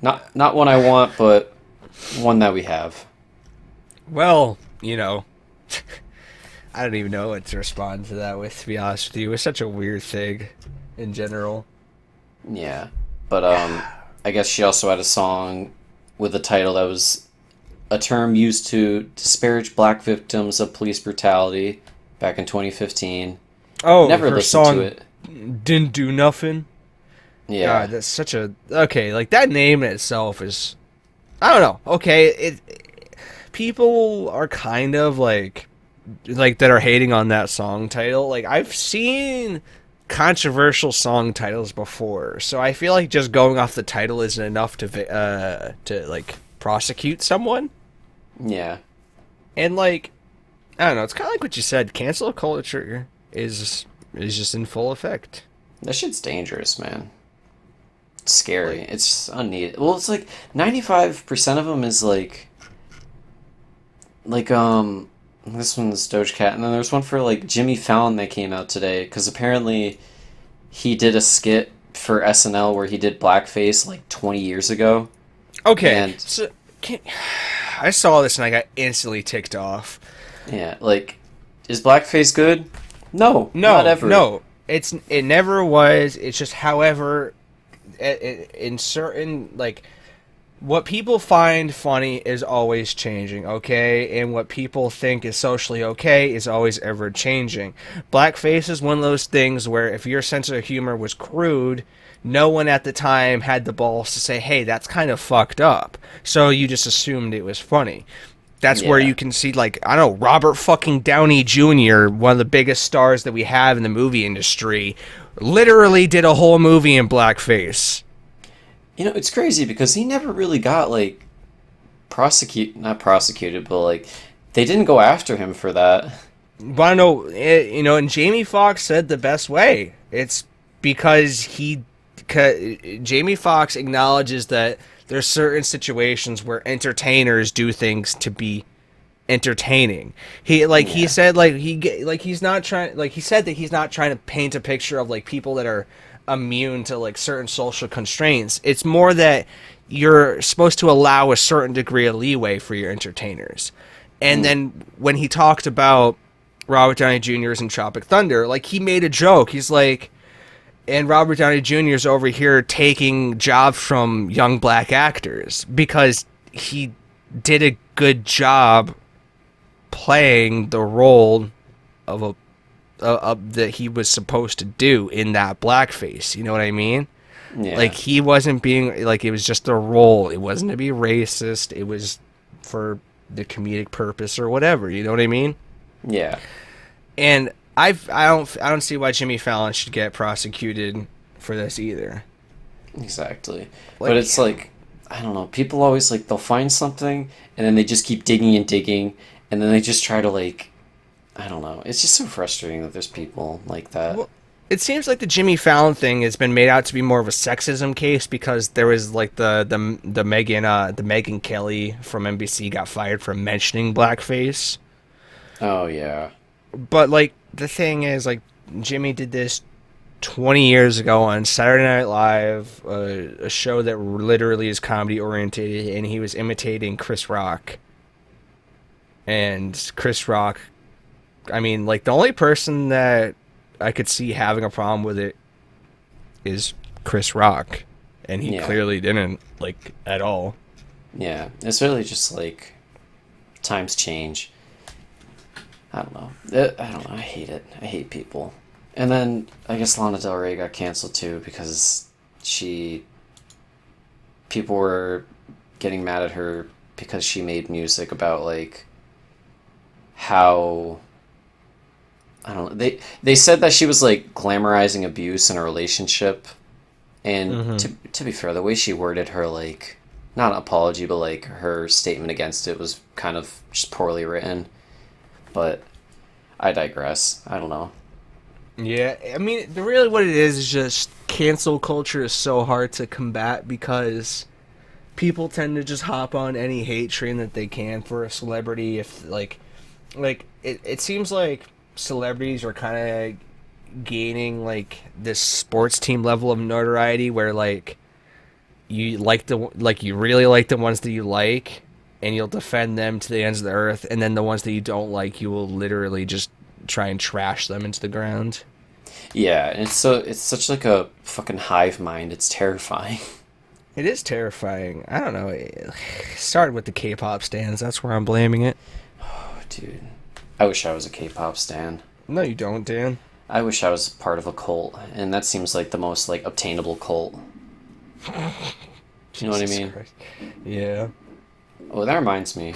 Not one I want, but one that we have. Well, I don't even know what to respond to that with, to be honest with you. It's such a weird thing in general. Yeah, but I guess she also had a song with a title that was a term used to disparage black victims of police brutality back in 2015. Oh, Never her listened song to it. Didn't Do Nothing. Yeah. God, that's such a... Okay, like, that name in itself is... I don't know. Okay, people are kind of, like, that are hating on that song title. Like, I've seen controversial song titles before, so I feel like just going off the title isn't enough to like, prosecute someone. Yeah. And, like, I don't know, it's kind of like what you said. Cancel culture is just in full effect. That shit's dangerous, man. It's scary. It's unneeded. Well, it's like 95% of them is like this one's Doja Cat, and then there's one for like Jimmy Fallon that came out today because apparently he did a skit for SNL where he did blackface like 20 years ago. Okay, And- so I saw this and I got instantly ticked off. Yeah, like, is blackface good? No, No, not ever. no, it never was. It's just, however, in certain, like, what people find funny is always changing, okay? And what people think is socially okay is always ever changing. Blackface is one of those things where if your sense of humor was crude, no one at the time had the balls to say, hey, that's kind of fucked up. So you just assumed it was funny. That's where Yeah. you can see, like, I don't know, Robert fucking Downey Jr., one of the biggest stars that we have in the movie industry, literally did a whole movie in blackface. It's crazy because he never really got, like, not prosecuted, but, like, they didn't go after him for that. But I know, and Jamie Foxx said the best way. It's because Jamie Foxx acknowledges that there's certain situations where entertainers do things to be entertaining. He Yeah. said he's not trying, like he said that he's not trying to paint a picture of like people that are immune to like certain social constraints. It's more that you're supposed to allow a certain degree of leeway for your entertainers. And Mm. then when he talked about Robert Downey Jr.'s in Tropic Thunder, like he made a joke. He's like, and Robert Downey Jr.'s over here taking jobs from young black actors because he did a good job playing the role of that he was supposed to do in that blackface. You know what I mean? Like Yeah. he wasn't being like, it was just a role. It wasn't to be racist. It was for the comedic purpose or whatever. You know what I mean? Yeah. And I don't see why Jimmy Fallon should get prosecuted for this either. Exactly. But Like, it's like, I don't know. People always like they'll find something and then they just keep digging and digging and then they just try to like, I don't know. It's just so frustrating that there's people like that. well, it seems like the Jimmy Fallon thing has been made out to be more of a sexism case because there was like the Megan Kelly from NBC got fired for mentioning blackface. Oh yeah. But like the thing is, like Jimmy did this 20 years ago on Saturday Night Live, a show that literally is comedy oriented, and he was imitating Chris Rock. And Chris Rock, I mean, like the only person that I could see having a problem with it is Chris Rock, and he Yeah. clearly didn't like at all. Yeah. It's really just like times change. I don't know. I don't know. I hate it. I hate people. And then I guess Lana Del Rey got canceled too because she people were getting mad at her because she made music about like how I don't know. They said that she was like glamorizing abuse in a relationship, and Mm-hmm. to be fair, the way she worded her like not apology but like her statement against it was kind of just poorly written. But I digress. I don't know. Yeah, I mean, really, what it is just cancel culture is so hard to combat because people tend to just hop on any hate train that they can for a celebrity. If it seems like celebrities are kind of gaining like this sports team level of notoriety where like you really like the ones that you like and you'll defend them to the ends of the earth, and then the ones that you don't like you will literally just try and trash them into the ground. Yeah, and it's such like a fucking hive mind. It's terrifying. It is terrifying. I don't know. It started with the K-pop stands. That's where I'm blaming it. Oh, dude. I wish I was a K-pop stan. No, you don't, Dan. I wish I was part of a cult, and that seems like the most like obtainable cult. You know what I Jesus mean? Christ. Yeah. Oh, that reminds me.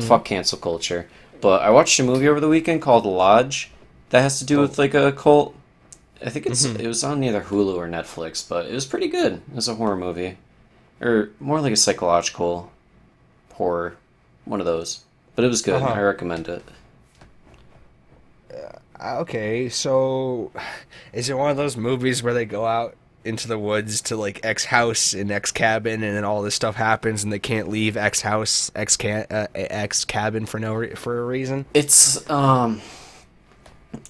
Fuck cancel culture. But I watched a movie over the weekend called Lodge that has to do with like a cult. I think it was on either Hulu or Netflix, but it was pretty good. It was a horror movie, or more like a psychological horror, one of those. But it was good. Uh-huh. I recommend it. Okay, so is it one of those movies where they go out into the woods to like X house and X cabin, and then all this stuff happens, and they can't leave X house, X cabin for for a reason? It's a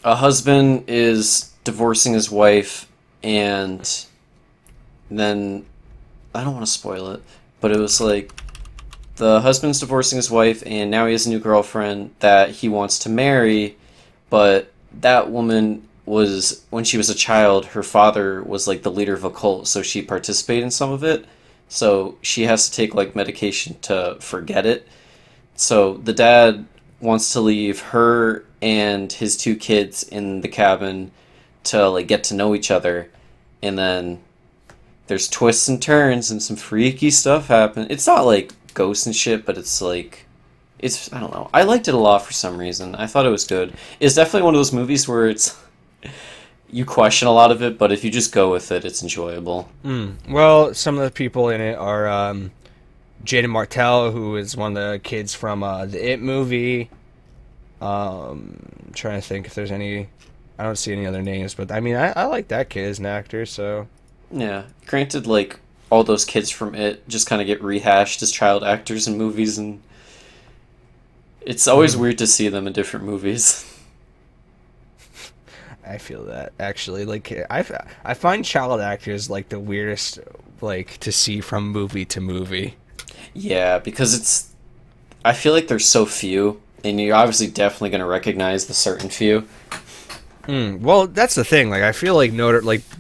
husband is divorcing his wife, and then I don't want to spoil it, but it was like the husband's divorcing his wife, and now he has a new girlfriend that he wants to marry, but that woman was when she was a child, her father was like the leader of a cult, so she participated in some of it. So she has to take like medication to forget it. So the dad wants to leave her and his two kids in the cabin to like get to know each other, and then there's twists and turns and some freaky stuff happen. It's not like ghosts and shit, but it's like it's I don't know. I liked it a lot for some reason. I thought it was good. It's definitely one of those movies where it's you question a lot of it, but if you just go with it, it's enjoyable. Well, some of the people in it are Jaden Martell, who is one of the kids from the It movie. Trying to think if there's any. I don't see any other names, but I mean, I like that kid as an actor, so. Yeah. Granted, like all those kids from It just kind of get rehashed as child actors in movies, and it's always weird to see them in different movies. I feel that actually. Like I find child actors like the weirdest, like to see from movie to movie. Yeah, because I feel like there's so few, and you're obviously definitely going to recognize the certain few. Well, that's the thing. Like I feel like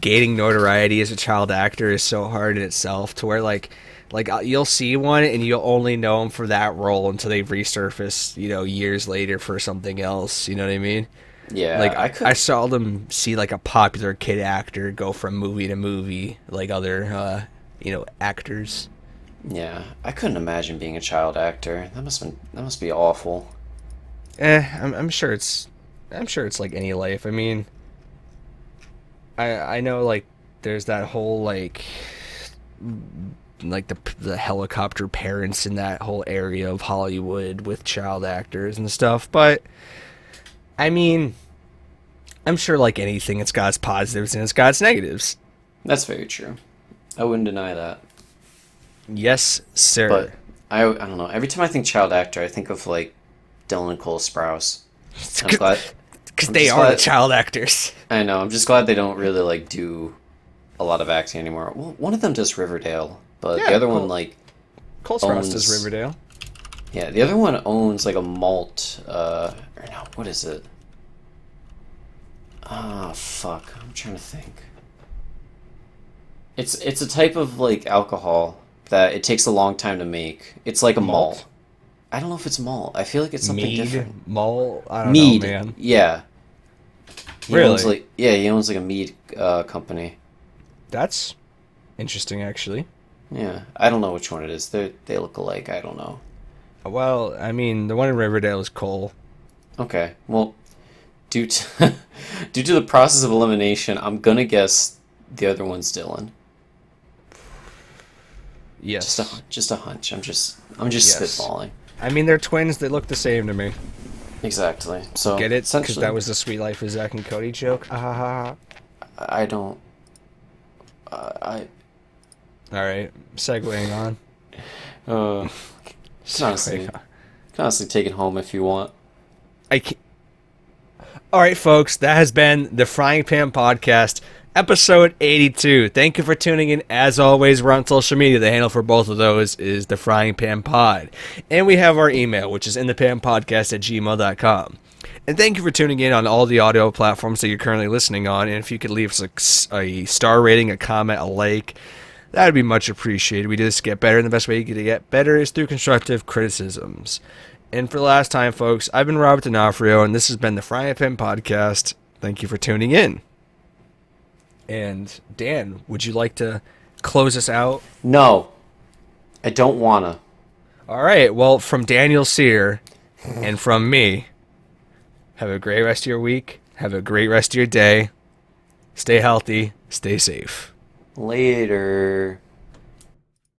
gaining notoriety as a child actor is so hard in itself. To where you'll see one and you'll only know them for that role until they resurface, years later for something else. You know what I mean? Yeah, Like I I seldom see like a popular kid actor go from movie to movie like other actors. Yeah, I couldn't imagine being a child actor. That must be awful. I'm sure it's like any life. I mean, I know like there's that whole like the helicopter parents in that whole area of Hollywood with child actors and stuff, but I mean, I'm sure like anything, it's got its positives and it's got its negatives. That's very true. I wouldn't deny that. Yes, sir. But I don't know. Every time I think child actor, I think of like Dylan and Cole Sprouse. I'm glad Because I'm they just are the glad child actors. I know. I'm just glad they don't really like do a lot of acting anymore. Well, one of them does Riverdale, but the Yeah, other one Cole, like Cole Sprouse does owns. Riverdale. Yeah, the other one owns like a malt. Or no, what is it? Ah, fuck. I'm trying to think. It's a type of like alcohol that it takes a long time to make. It's like a Malt? malt. I don't know if it's malt. I feel like it's something Mead, different. Malt, I don't Mead. know, man. Yeah. Really? He owns like a mead company. That's interesting, actually. Yeah. I don't know which one it is. They look alike. I don't know. Well, I mean, the one in Riverdale is Cole. Okay. Well, due to due to the process of elimination, I'm gonna guess the other one's Dylan. Yes. Just a hunch. I'm just Yes. spitballing. I mean, they're twins. They look the same to me. Exactly. So Get it? Because essentially, that was the Sweet Life of Zack and Cody joke. Ah, ha, ha, I don't. I ha. All right. Segueing on. uh, can honestly Segueing on. can honestly take it home if you want. I can't. All right, folks. That has been the Frying Pan Podcast, episode 82. Thank you for tuning in. As always, we're on social media. The handle for both of those is the Frying Pan Pod. And we have our email, which is inthepanpodcast@gmail.com. And thank you for tuning in on all the audio platforms that you're currently listening on. And if you could leave us a star rating, a comment, a like, that would be much appreciated. We do this to get better, and the best way to get better is through constructive criticisms. And for the last time, folks, I've been Robert D'Onofrio, and this has been the Frying Pan Podcast. Thank you for tuning in. And Dan, would you like to close us out? No, I don't wanna. All right. Well, from Daniel Sear and from me, have a great rest of your week. Have a great rest of your day. Stay healthy. Stay safe. Later.